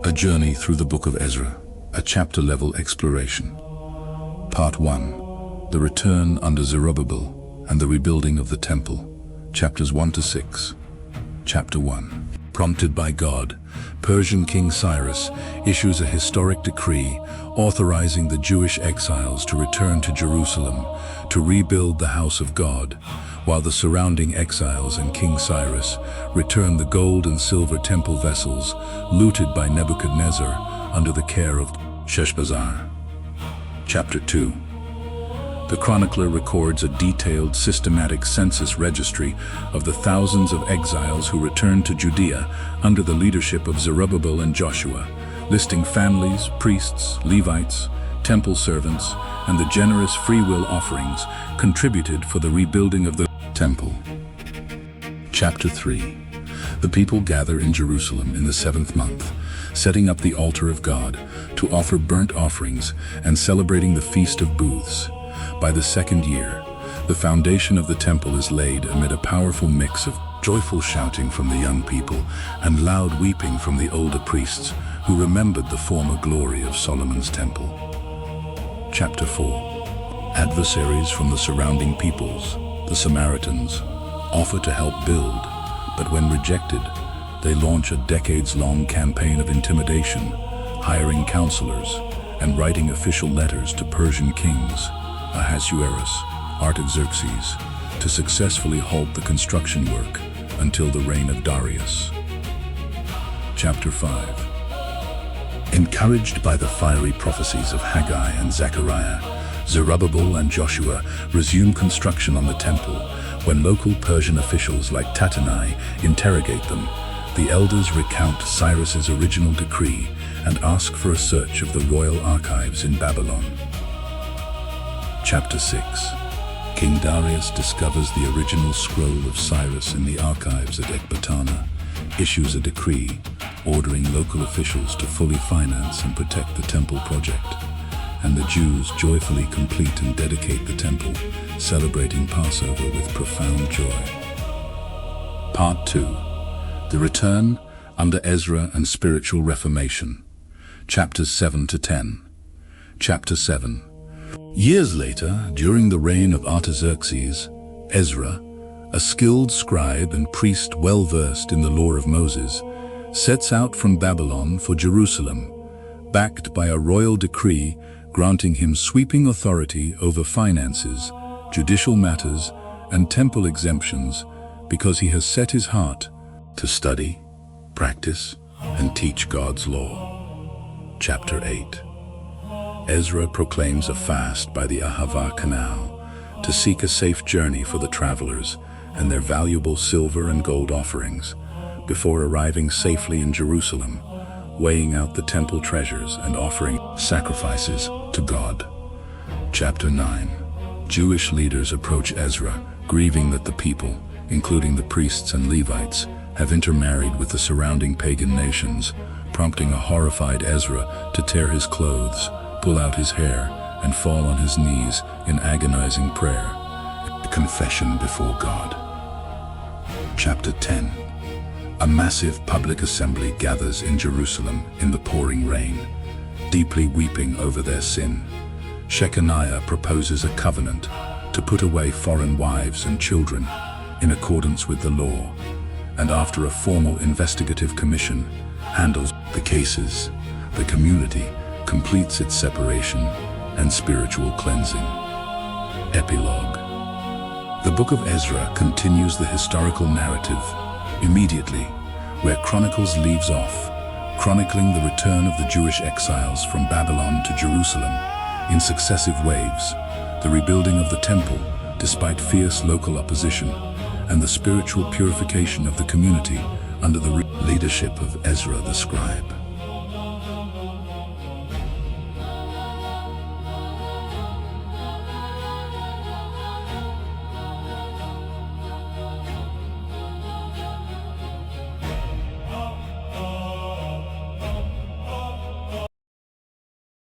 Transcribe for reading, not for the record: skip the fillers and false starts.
A journey through the Book of Ezra, a chapter-level exploration. Part 1. The return under Zerubbabel and the rebuilding of the temple. Chapters 1 to 6. Chapter 1. Prompted by God, Persian King Cyrus issues a historic decree authorizing the Jewish exiles to return to Jerusalem to rebuild the house of God, while the surrounding exiles and King Cyrus return the gold and silver temple vessels looted by Nebuchadnezzar under the care of Sheshbazzar. Chapter 2. The chronicler records a detailed, systematic census registry of the thousands of exiles who returned to Judea under the leadership of Zerubbabel and Joshua, listing families, priests, Levites, temple servants, and the generous free will offerings contributed for the rebuilding of the temple. Chapter 3. The people gather in Jerusalem in the 7th month, setting up the altar of God to offer burnt offerings and celebrating the Feast of Booths. By the 2nd year, the foundation of the temple is laid amid a powerful mix of joyful shouting from the young people and loud weeping from the older priests who remembered the former glory of Solomon's temple. Chapter 4. Adversaries from the surrounding peoples, the Samaritans, offer to help build, but when rejected, they launch a decades-long campaign of intimidation, hiring counselors and writing official letters to Persian kings, Ahasuerus, Artaxerxes, to successfully halt the construction work until the reign of Darius. Chapter 5. Encouraged by the fiery prophecies of Haggai and Zechariah, Zerubbabel and Joshua resume construction on the temple. When local Persian officials like Tattenai interrogate them, the elders recount Cyrus's original decree and ask for a search of the royal archives in Babylon. Chapter 6. King Darius discovers the original scroll of Cyrus in the archives at Ecbatana, issues a decree ordering local officials to fully finance and protect the temple project, and the Jews joyfully complete and dedicate the temple, celebrating Passover with profound joy. Part 2. The return under Ezra and spiritual reformation. Chapters 7 to 10. Chapter 7. Years later, during the reign of Artaxerxes, Ezra, a skilled scribe and priest well-versed in the law of Moses, sets out from Babylon for Jerusalem, backed by a royal decree granting him sweeping authority over finances, judicial matters, and temple exemptions because he has set his heart to study, practice, and teach God's law. Chapter 8. Ezra proclaims a fast by the Ahava Canal to seek a safe journey for the travelers and their valuable silver and gold offerings before arriving safely in Jerusalem, weighing out the temple treasures and offering sacrifices to God. Chapter 9. Jewish leaders approach Ezra, grieving that the people, including the priests and Levites, have intermarried with the surrounding pagan nations, prompting a horrified Ezra to tear his clothes, pull out his hair, and fall on his knees in agonizing prayer, a confession before God. Chapter 10. A massive public assembly gathers in Jerusalem in the pouring rain, deeply weeping over their sin. Shechaniah proposes a covenant to put away foreign wives and children in accordance with the law, and after a formal investigative commission handles the cases, the community completes its separation and spiritual cleansing. Epilogue. The Book of Ezra continues the historical narrative immediately where Chronicles leaves off, chronicling the return of the Jewish exiles from Babylon to Jerusalem in successive waves, the rebuilding of the temple despite fierce local opposition, and the spiritual purification of the community under the leadership of Ezra the scribe.